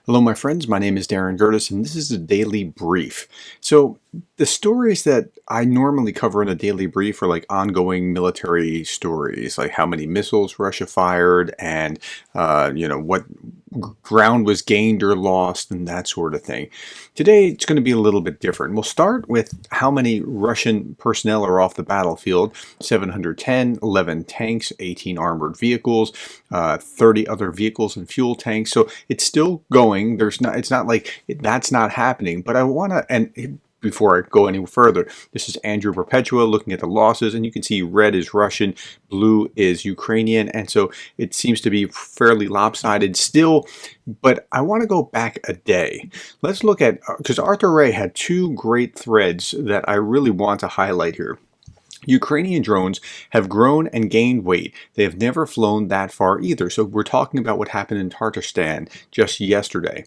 Hello, my friends. My name is Gerdes, and this is a daily brief. So, the stories that I normally cover in a daily brief are like ongoing military stories, like how many missiles Russia fired, and what ground was gained or lost, and that sort of thing. Today, it's going to be a little bit different. We'll start with how many Russian personnel are off the battlefield: 710, 11 tanks, 18 armored vehicles, 30 other vehicles and fuel tanks. So it's still going. It's not like that's not happening. But I want to, and before I go any further, this is Andrew Perpetua looking at the losses, and you can see red is Russian, blue is Ukrainian, and so it seems to be fairly lopsided still. But I want to go back a day. Let's look at, because Arthur Ray had two great threads that I really want to highlight here. Ukrainian drones have grown and gained weight. They have never flown that far either. So we're talking about what happened in Tatarstan just yesterday.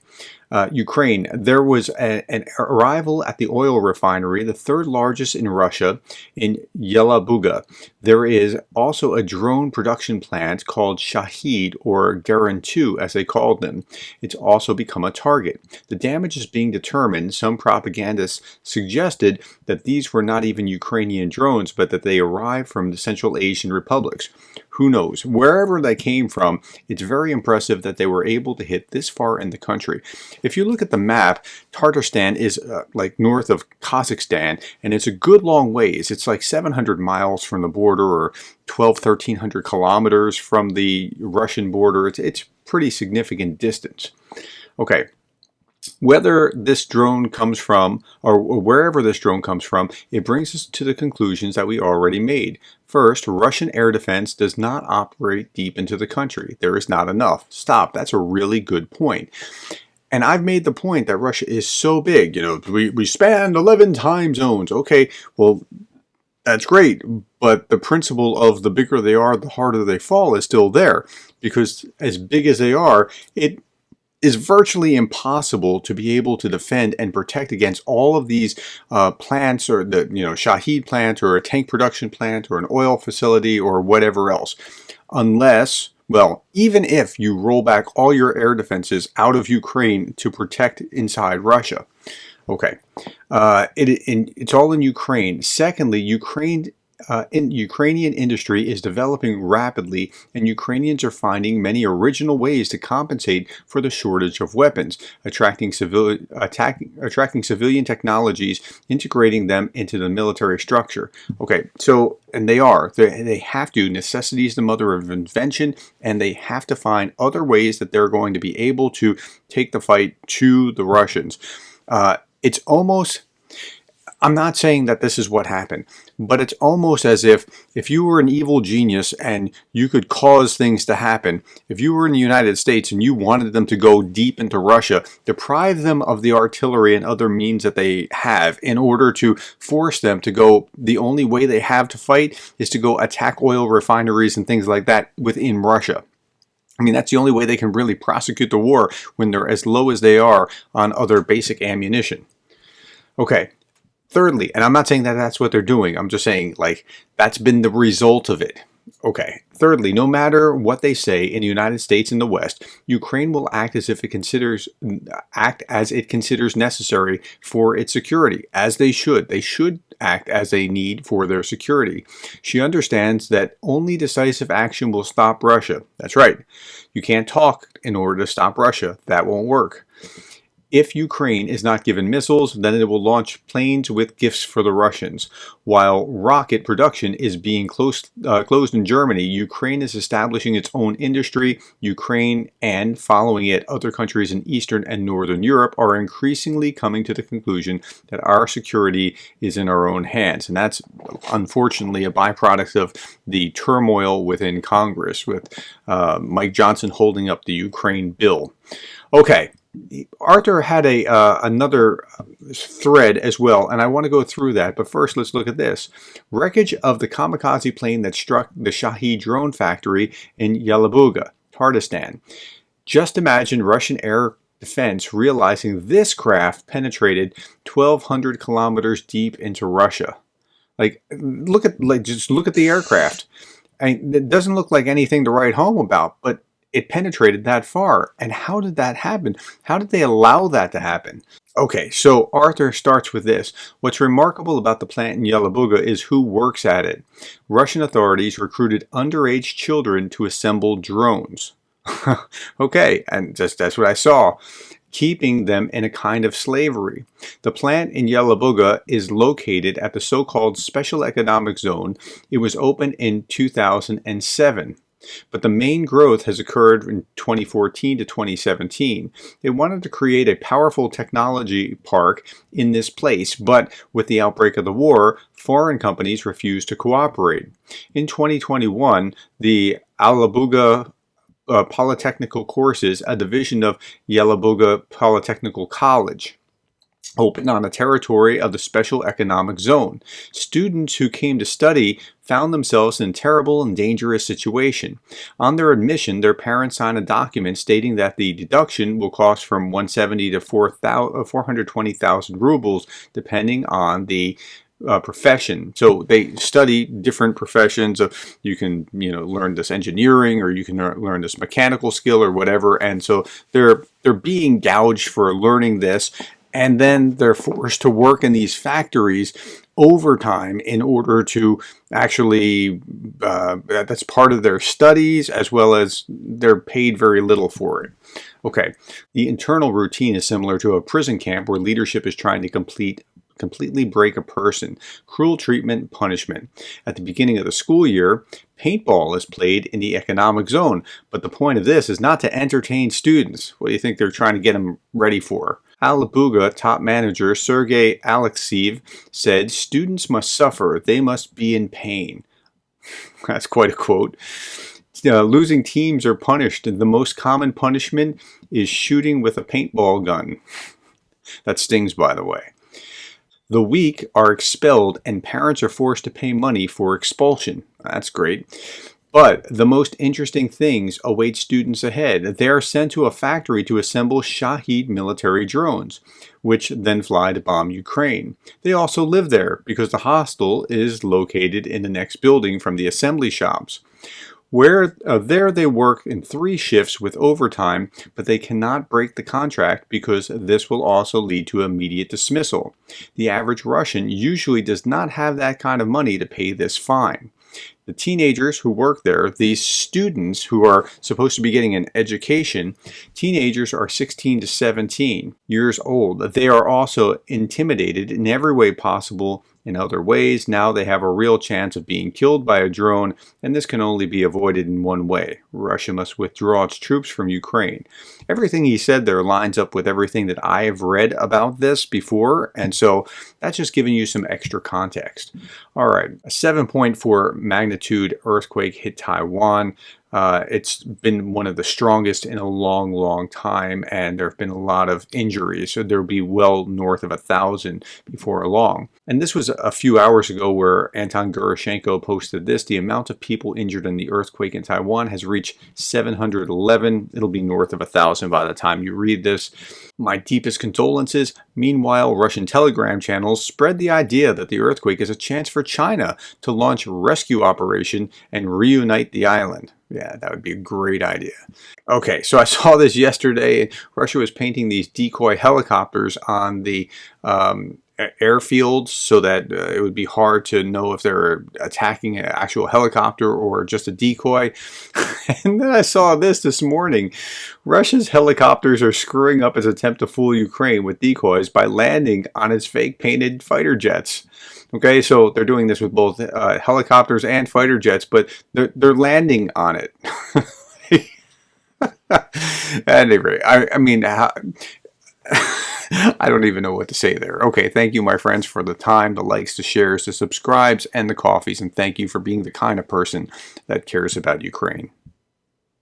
Ukraine, there was an arrival at the oil refinery, the third largest in Russia, in Yelabuga. There is also a drone production plant called Shahid, or Garan 2 as they called them. It's also become a target. The damage is being determined. Some propagandists suggested that these were not even Ukrainian drones, but that they arrived from the Central Asian republics. Who knows? Wherever they came from, it's very impressive that they were able to hit this far in the country. If you look at the map, Tatarstan is like north of Kazakhstan, and it's a good long ways. It's like 700 miles from the border, or 1,300 kilometers from the Russian border. It's pretty significant distance. Okay. Whether this drone comes from, or wherever this drone comes from, it brings us to the conclusions that we already made. First, Russian air defense does not operate deep into the country. There is not enough. Stop. That's a really good point. And I've made the point that Russia is so big. We span 11 time zones. Okay, well, that's great. But the principle of the bigger they are, the harder they fall is still there. Because as big as they are, it is virtually impossible to be able to defend and protect against all of these plants, or the Shahid plant, or a tank production plant, or an oil facility, or whatever else, unless, well, even if you roll back all your air defenses out of Ukraine to protect inside Russia. Okay, it's all in Ukraine. Secondly, Ukrainian industry is developing rapidly, and Ukrainians are finding many original ways to compensate for the shortage of weapons, attracting civilian technologies, integrating them into the military structure. Okay, so, and they have to. Necessity is the mother of invention, and they have to find other ways that they're going to be able to take the fight to the Russians. It's almost, I'm not saying that this is what happened, but it's almost as if you were an evil genius and you could cause things to happen. If you were in the United States and you wanted them to go deep into Russia, deprive them of the artillery and other means that they have in order to force them to go, the only way they have to fight is to go attack oil refineries and things like that within Russia. I mean, that's the only way they can really prosecute the war, when they're as low as they are on other basic ammunition. Okay. Thirdly, and I'm not saying that that's what they're doing, I'm just saying, like, that's been the result of it. Okay. Thirdly, no matter what they say in the United States and the West, Ukraine will act as it considers necessary for its security, as they should. They should act as they need for their security. She understands that only decisive action will stop Russia. That's right. You can't talk in order to stop Russia. That won't work. If Ukraine is not given missiles, then it will launch planes with gifts for the Russians. While rocket production is being closed in Germany, Ukraine is establishing its own industry. Ukraine, and following it, other countries in Eastern and Northern Europe are increasingly coming to the conclusion that our security is in our own hands. And that's unfortunately a byproduct of the turmoil within Congress, with Mike Johnson holding up the Ukraine bill. Okay. Arthur had another thread as well, and I want to go through that. But first, let's look at this. Wreckage of the kamikaze plane that struck the Shahid drone factory in Yelabuga, Tatarstan. Just imagine Russian air defense realizing this craft penetrated 1,200 kilometers deep into Russia. Just look at the aircraft. It doesn't look like anything to write home about, but it penetrated that far. And how did that happen? How did they allow that to happen? Okay, so Arthur starts with this. What's remarkable about the plant in Yelabuga is who works at it. Russian authorities recruited underage children to assemble drones. Okay, and that's what I saw, keeping them in a kind of slavery. The plant in Yelabuga is located at the so-called Special Economic Zone. It was opened in 2007. But the main growth has occurred in 2014 to 2017. They wanted to create a powerful technology park in this place, but with the outbreak of the war, foreign companies refused to cooperate. In 2021, the Alabuga Polytechnical Courses, a division of Yelabuga Polytechnical College, opened on the territory of the Special Economic Zone. Students who came to study found themselves in a terrible and dangerous situation. On their admission, their parents signed a document stating that the deduction will cost from 170 to 420,000 rubles, depending on the profession. So they study different professions. You can, learn this engineering, or you can learn this mechanical skill, or whatever. And so they're being gouged for learning this, and then they're forced to work in these factories overtime in order to actually, that's part of their studies, as well as they're paid very little for it. Okay, the internal routine is similar to a prison camp where leadership is trying to completely break a person. Cruel treatment, punishment. At the beginning of the school year, paintball is played in the economic zone, but the point of this is not to entertain students. What do you think they're trying to get them ready for? Alabuga top manager Sergei Alexeyev said, "Students must suffer. They must be in pain." That's quite a quote. Losing teams are punished, and the most common punishment is shooting with a paintball gun. That stings, by the way. The weak are expelled, and parents are forced to pay money for expulsion. That's great. But the most interesting things await students ahead. They are sent to a factory to assemble Shahed military drones, which then fly to bomb Ukraine. They also live there because the hostel is located in the next building from the assembly shops. There they work in 3 shifts with overtime, but they cannot break the contract because this will also lead to immediate dismissal. The average Russian usually does not have that kind of money to pay this fine. The teenagers who work there, these students who are supposed to be getting an education, teenagers are 16 to 17 years old. They are also intimidated in every way possible. In other ways, now they have a real chance of being killed by a drone, and this can only be avoided in one way. Russia must withdraw its troops from Ukraine. Everything he said there lines up with everything that I have read about this before, and so that's just giving you some extra context. All right, a 7.4 magnitude earthquake hit Taiwan. It's been one of the strongest in a long, long time, and there have been a lot of injuries. So there will be well north of 1,000 before long. And this was a few hours ago where Anton Gurashenko posted this. The amount of people injured in the earthquake in Taiwan has reached 711. It'll be north of 1,000 by the time you read this. My deepest condolences. Meanwhile, Russian Telegram channels spread the idea that the earthquake is a chance for China to launch a rescue operation and reunite the island. Yeah, that would be a great idea. Okay, so I saw this yesterday. Russia was painting these decoy helicopters on the airfields so that it would be hard to know if they're attacking an actual helicopter or just a decoy. And then I saw this morning. Russia's helicopters are screwing up its attempt to fool Ukraine with decoys by landing on its fake painted fighter jets. Okay, so they're doing this with both helicopters and fighter jets, but they're landing on it. At any rate, I mean, I don't even know what to say there. Okay, thank you, my friends, for the time, the likes, the shares, the subscribes, and the coffees, and thank you for being the kind of person that cares about Ukraine.